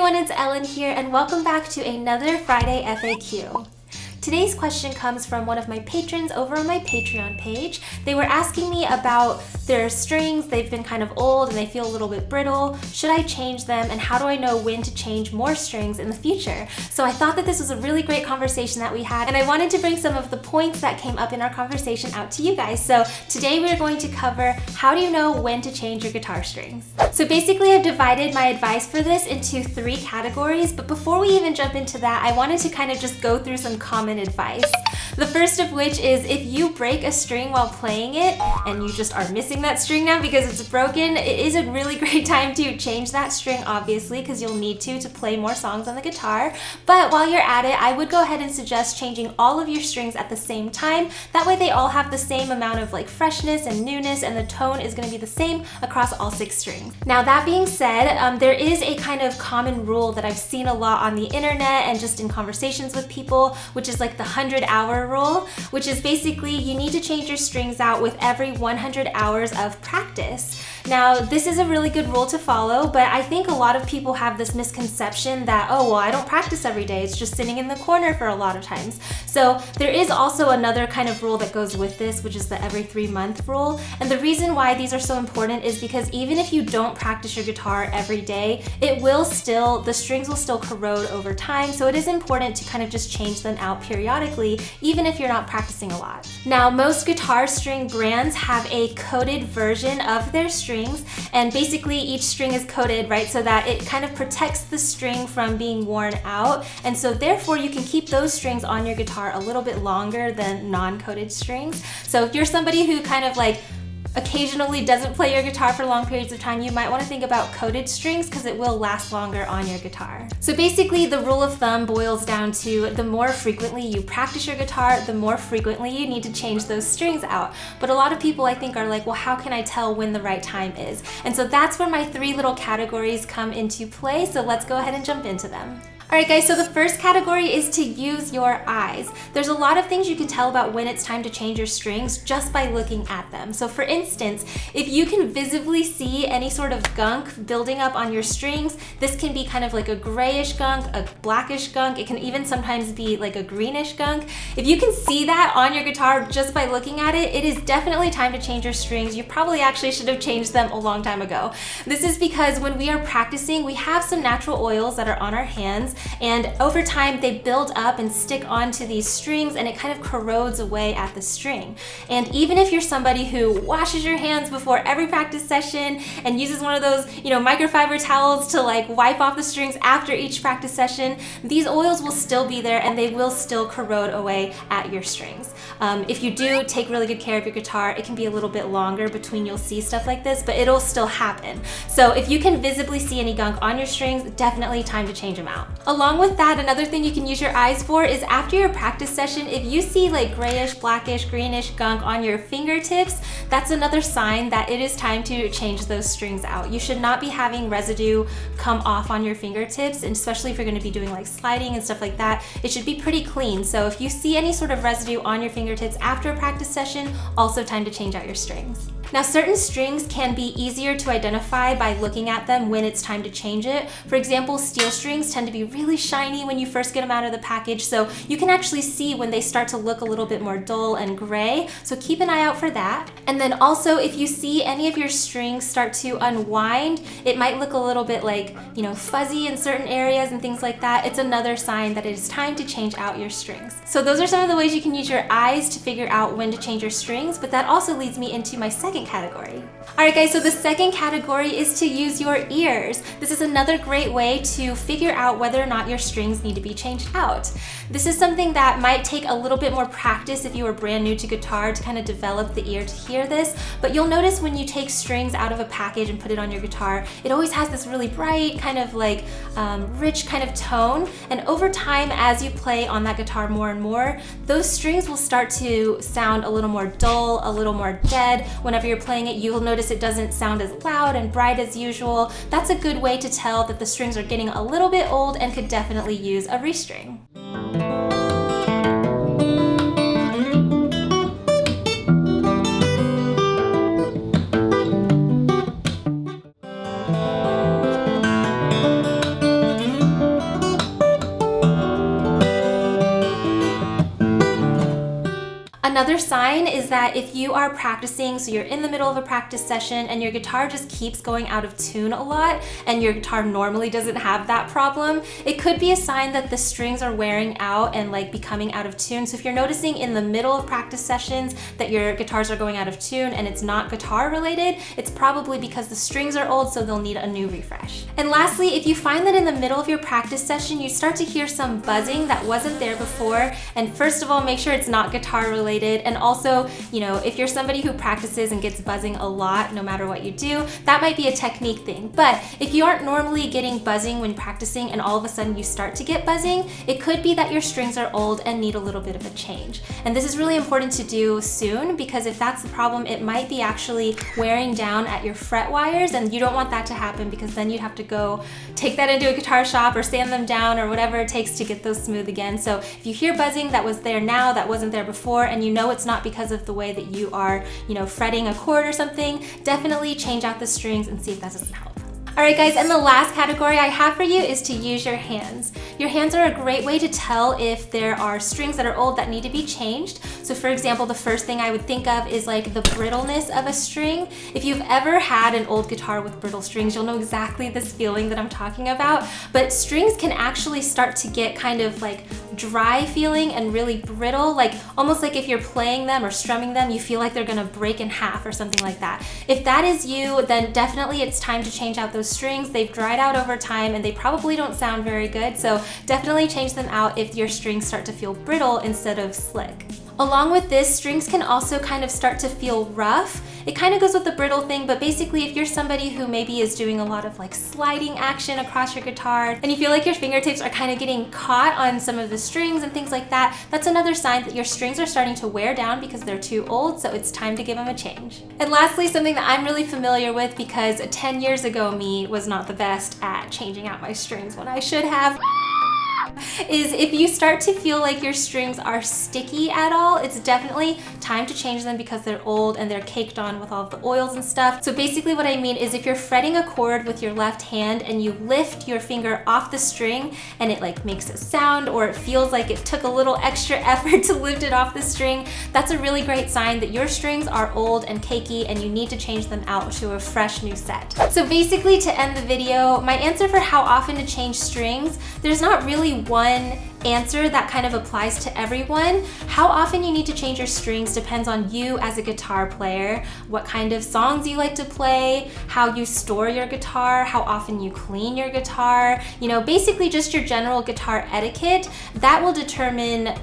everyone, it's Ellen here and welcome back to another Friday FAQ. Today's question comes from one of my patrons over on my Patreon page. They were asking me about their strings. They've been kind of old and they feel a little bit brittle. Should I change them, and how do I know when to change more strings in the future? So I thought that this was a really great conversation that we had, and I wanted to bring some of the points that came up in our conversation out to you guys. So today we're going to cover how do you know when to change your guitar strings. So basically I've divided my advice for this into 3 categories, but before we even jump into that, I wanted to kind of just go through some common advice. The first of which is if you break a string while playing it and you just are missing that string now because it's broken, it is a really great time to change that string, obviously, because you'll need to play more songs on the guitar. But while you're at it, I would go ahead and suggest changing all of your strings at the same time. That way they all have the same amount of freshness and newness, and the tone is going to be the same across all 6 strings. Now that being said, there is a kind of common rule that I've seen a lot on the internet and just in conversations with people, which is like the 100-hour rule, which is basically you need to change your strings out with every 100 hours of practice. Now, this is a really good rule to follow, but I think a lot of people have this misconception that, oh, well, I don't practice every day. It's just sitting in the corner for a lot of times. So there is also another kind of rule that goes with this, which is the every 3-month rule. And the reason why these are so important is because even if you don't practice your guitar every day, the strings will still corrode over time. So it is important to kind of just change them out periodically, even if you're not practicing a lot. Now, most guitar string brands have a coated version of their strings, and basically each string is coated, right, so that it kind of protects the string from being worn out, and so therefore you can keep those strings on your guitar a little bit longer than non-coated strings. So if you're somebody who kind of occasionally doesn't play your guitar for long periods of time, you might want to think about coated strings because it will last longer on your guitar. So basically the rule of thumb boils down to the more frequently you practice your guitar, the more frequently you need to change those strings out. But a lot of people, I think, are like, well, how can I tell when the right time is? And so that's where my 3 little categories come into play. So let's go ahead and jump into them. Alright guys, so the first category is to use your eyes. There's a lot of things you can tell about when it's time to change your strings just by looking at them. So for instance, if you can visibly see any sort of gunk building up on your strings, this can be kind of like a grayish gunk, a blackish gunk, it can even sometimes be like a greenish gunk. If you can see that on your guitar just by looking at it, it is definitely time to change your strings. You probably actually should have changed them a long time ago. This is because when we are practicing, we have some natural oils that are on our hands, and over time they build up and stick onto these strings, and it kind of corrodes away at the string. And even if you're somebody who washes your hands before every practice session and uses one of those, microfiber towels to wipe off the strings after each practice session, these oils will still be there and they will still corrode away at your strings. If you do take really good care of your guitar, it can be a little bit longer between you'll see stuff like this, but it'll still happen. So if you can visibly see any gunk on your strings, definitely time to change them out. Along with that, another thing you can use your eyes for is after your practice session, if you see grayish, blackish, greenish gunk on your fingertips, that's another sign that it is time to change those strings out. You should not be having residue come off on your fingertips, and especially if you're going to be doing sliding and stuff like that, it should be pretty clean. So if you see any sort of residue on your fingertips after a practice session, also time to change out your strings. Now, certain strings can be easier to identify by looking at them when it's time to change it. For example, steel strings tend to be really shiny when you first get them out of the package, so you can actually see when they start to look a little bit more dull and gray, so keep an eye out for that. And then also, if you see any of your strings start to unwind, it might look a little bit fuzzy in certain areas and things like that. It's another sign that it is time to change out your strings. So those are some of the ways you can use your eyes to figure out when to change your strings, but that also leads me into my second category. Alright guys, so the second category is to use your ears. This is another great way to figure out whether or not your strings need to be changed out. This is something that might take a little bit more practice if you are brand new to guitar to kind of develop the ear to hear this, but you'll notice when you take strings out of a package and put it on your guitar, it always has this really bright, kind of rich kind of tone, and over time as you play on that guitar more and more, those strings will start to sound a little more dull, a little more dead. Whenever you're playing it, you'll notice it doesn't sound as loud and bright as usual. That's a good way to tell that the strings are getting a little bit old and could definitely use a restring. Another sign is that if you are practicing, so you're in the middle of a practice session and your guitar just keeps going out of tune a lot, and your guitar normally doesn't have that problem, it could be a sign that the strings are wearing out and like becoming out of tune. So if you're noticing in the middle of practice sessions that your guitars are going out of tune and it's not guitar related, it's probably because the strings are old, so they'll need a new refresh. And lastly, if you find that in the middle of your practice session, you start to hear some buzzing that wasn't there before, and first of all, make sure it's not guitar related. And also, if you're somebody who practices and gets buzzing a lot, no matter what you do, that might be a technique thing. But if you aren't normally getting buzzing when practicing and all of a sudden you start to get buzzing, it could be that your strings are old and need a little bit of a change. And this is really important to do soon, because if that's the problem, it might be actually wearing down at your fret wires, and you don't want that to happen, because then you'd have to go take that into a guitar shop or sand them down or whatever it takes to get those smooth again. So if you hear buzzing that was there now, that wasn't there before, and you know it's not because of the way that you are, fretting a chord or something, definitely change out the strings and see if that doesn't help. Alright guys, and the last category I have for you is to use your hands. Your hands are a great way to tell if there are strings that are old that need to be changed. So for example, the first thing I would think of is like the brittleness of a string. If you've ever had an old guitar with brittle strings, you'll know exactly this feeling that I'm talking about. But strings can actually start to get kind of like dry feeling and really brittle, like almost like if you're playing them or strumming them, you feel like they're gonna break in half or something like that. If that is you, then definitely it's time to change out those strings. They've dried out over time and they probably don't sound very good, so definitely change them out if your strings start to feel brittle instead of slick. Along with this, strings can also kind of start to feel rough. It kind of goes with the brittle thing, but basically if you're somebody who maybe is doing a lot of like sliding action across your guitar and you feel like your fingertips are kind of getting caught on some of the strings and things like that, that's another sign that your strings are starting to wear down because they're too old, so it's time to give them a change. And lastly, something that I'm really familiar with, because 10 years ago me was not the best at changing out my strings when I should have, is if you start to feel like your strings are sticky at all, it's definitely time to change them because they're old and they're caked on with all of the oils and stuff. So basically what I mean is if you're fretting a chord with your left hand and you lift your finger off the string and it like makes a sound, or it feels like it took a little extra effort to lift it off the string, that's a really great sign that your strings are old and cakey and you need to change them out to a fresh new set. So basically, to end the video, my answer for how often to change strings, there's not really one answer that kind of applies to everyone. How often you need to change your strings depends on you as a guitar player, what kind of songs you like to play, how you store your guitar, how often you clean your guitar, basically just your general guitar etiquette. That will determine,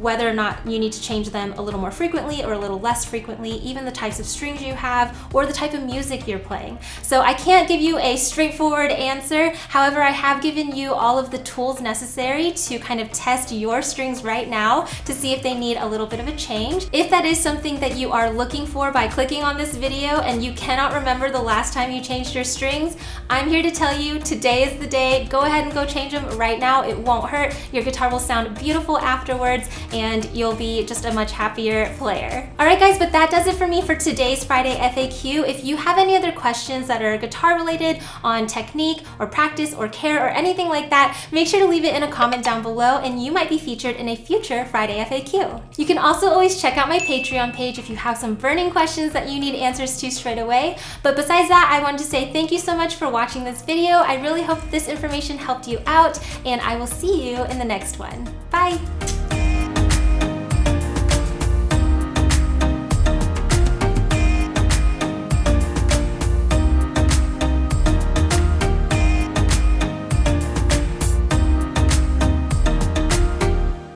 whether or not you need to change them a little more frequently or a little less frequently, even the types of strings you have or the type of music you're playing. So I can't give you a straightforward answer. However, I have given you all of the tools necessary to kind of test your strings right now to see if they need a little bit of a change. If that is something that you are looking for by clicking on this video and you cannot remember the last time you changed your strings, I'm here to tell you today is the day. Go ahead and go change them right now. It won't hurt. Your guitar will sound beautiful afterwards and you'll be just a much happier player. Alright guys, but that does it for me for today's Friday FAQ. If you have any other questions that are guitar related on technique or practice or care or anything like that, make sure to leave it in a comment down below and you might be featured in a future Friday FAQ. You can also always check out my Patreon page if you have some burning questions that you need answers to straight away. But besides that, I wanted to say thank you so much for watching this video. I really hope this information helped you out, and I will see you in the next one. Bye!